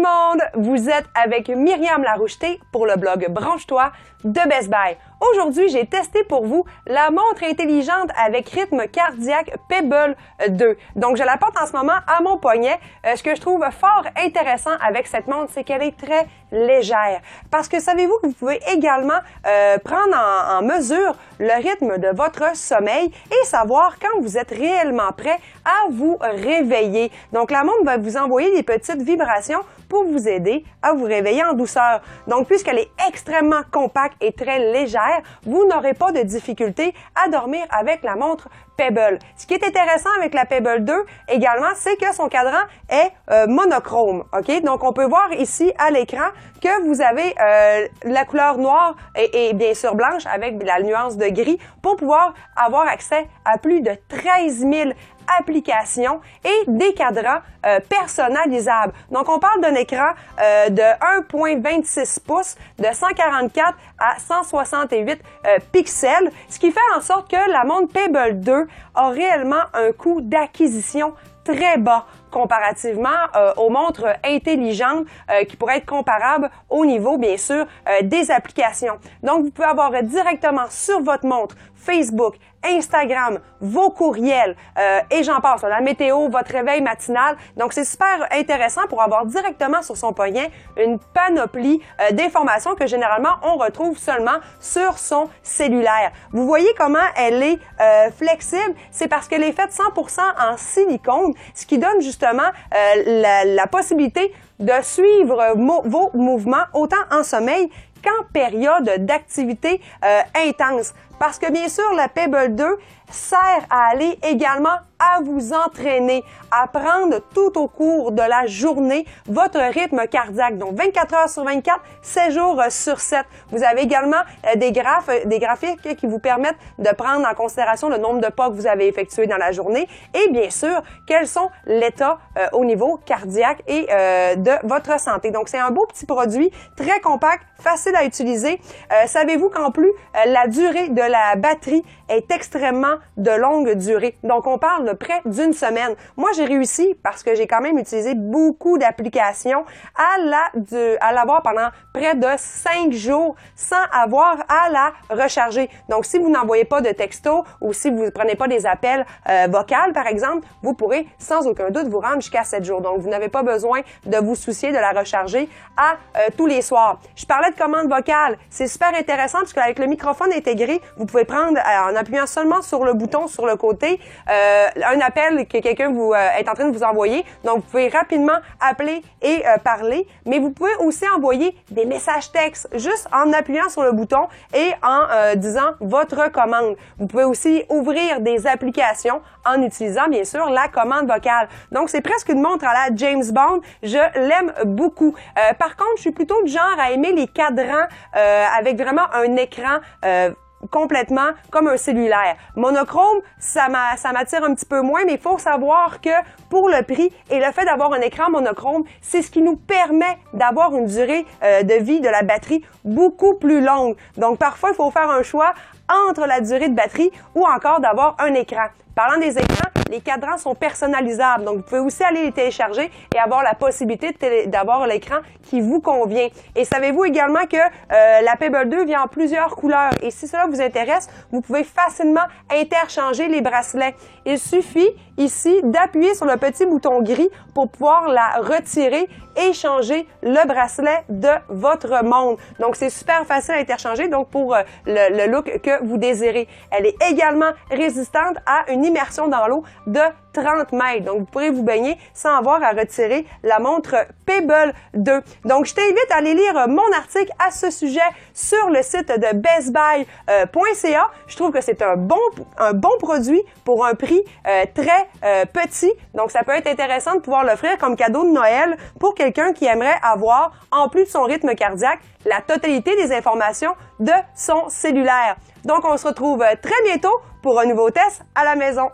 le monde! Vous êtes avec Myriam Laroucheté pour le blog Branche-toi de Best Buy. Aujourd'hui, j'ai testé pour vous la montre intelligente avec rythme cardiaque Pebble 2. Donc, je la porte en ce moment à mon poignet. Ce que je trouve fort intéressant avec cette montre, c'est qu'elle est très légère. Parce que savez-vous que vous pouvez également prendre en mesure le rythme de votre sommeil et savoir quand vous êtes réellement prêt à vous réveiller. Donc, la montre va vous envoyer des petites vibrations pour vous aider à vous réveiller en douceur. Donc, puisqu'elle est extrêmement compacte et très légère, vous n'aurez pas de difficulté à dormir avec la montre Pebble. Ce qui est intéressant avec la Pebble 2 également, c'est que son cadran est monochrome. OK? Donc, on peut voir ici à l'écran que vous avez la couleur noire et bien sûr blanche avec la nuance de gris pour pouvoir avoir accès à plus de 13 000 applications et des cadrans personnalisables. Donc, on parle d'un écran de 1,26 pouces, de 144 à 168 pixels, ce qui fait en sorte que la montre Pebble 2 a réellement un coût d'acquisition très bas comparativement aux montres intelligentes qui pourraient être comparables au niveau, bien sûr, des applications. Donc, vous pouvez avoir directement sur votre montre Facebook, Instagram, vos courriels et j'en passe, la météo, votre réveil matinal. Donc, c'est super intéressant pour avoir directement sur son poignet une panoplie d'informations que généralement on retrouve seulement sur son cellulaire. Vous voyez comment elle est flexible? C'est parce qu'elle est faite 100% en silicone, ce qui donne justement la possibilité de suivre vos mouvements autant en sommeil qu'en période d'activité intense. Parce que bien sûr, la Pebble 2 sert à aller également à vous entraîner, à prendre tout au cours de la journée votre rythme cardiaque. Donc 24 heures sur 24, 7 jours sur 7. Vous avez également des graphiques qui vous permettent de prendre en considération le nombre de pas que vous avez effectués dans la journée et bien sûr, quels sont l'état au niveau cardiaque et de votre santé. Donc c'est un beau petit produit, très compact, facile à utiliser. Savez-vous qu'en plus, la durée de la batterie est extrêmement de longue durée. Donc, on parle de près d'une semaine. Moi, j'ai réussi, parce que j'ai quand même utilisé beaucoup d'applications, à l'avoir pendant près de 5 jours sans avoir à la recharger. Donc, si vous n'envoyez pas de texto ou si vous ne prenez pas des appels vocaux, par exemple, vous pourrez sans aucun doute vous rendre jusqu'à 7 jours. Donc, vous n'avez pas besoin de vous soucier de la recharger à tous les soirs. Je parlais de commande vocale. C'est super intéressant parce qu'avec le microphone intégré, vous pouvez prendre, en appuyant seulement sur le bouton sur le côté, un appel que quelqu'un est en train de vous envoyer. Donc, vous pouvez rapidement appeler et parler, mais vous pouvez aussi envoyer des messages textes juste en appuyant sur le bouton et en disant votre commande. Vous pouvez aussi ouvrir des applications en utilisant, bien sûr, la commande vocale. Donc, c'est presque une montre à la James Bond. Je l'aime beaucoup. Par contre, je suis plutôt du genre à aimer les cadrans avec vraiment un écran complètement comme un cellulaire. Monochrome, ça m'attire un petit peu moins, mais il faut savoir que pour le prix et le fait d'avoir un écran monochrome, c'est ce qui nous permet d'avoir une durée de vie de la batterie beaucoup plus longue. Donc parfois, il faut faire un choix entre la durée de batterie ou encore d'avoir un écran. Parlant des écrans, les cadrans sont personnalisables. Donc, vous pouvez aussi aller les télécharger et avoir la possibilité d'avoir l'écran qui vous convient. Et savez-vous également que la Pebble 2 vient en plusieurs couleurs. Et si cela vous intéresse, vous pouvez facilement interchanger les bracelets. Il suffit ici d'appuyer sur le petit bouton gris pour pouvoir la retirer et changer le bracelet de votre montre. Donc, c'est super facile à interchanger donc pour le look que vous désirez. Elle est également résistante à une immersion dans l'eau de 30 mètres. Donc, vous pourrez vous baigner sans avoir à retirer la montre Pebble 2. Donc, je t'invite à aller lire mon article à ce sujet sur le site de bestbuy.ca. Je trouve que c'est un bon produit pour un prix très petit. Donc, ça peut être intéressant de pouvoir l'offrir comme cadeau de Noël pour quelqu'un qui aimerait avoir, en plus de son rythme cardiaque, la totalité des informations de son cellulaire. Donc, on se retrouve très bientôt pour un nouveau test à la maison.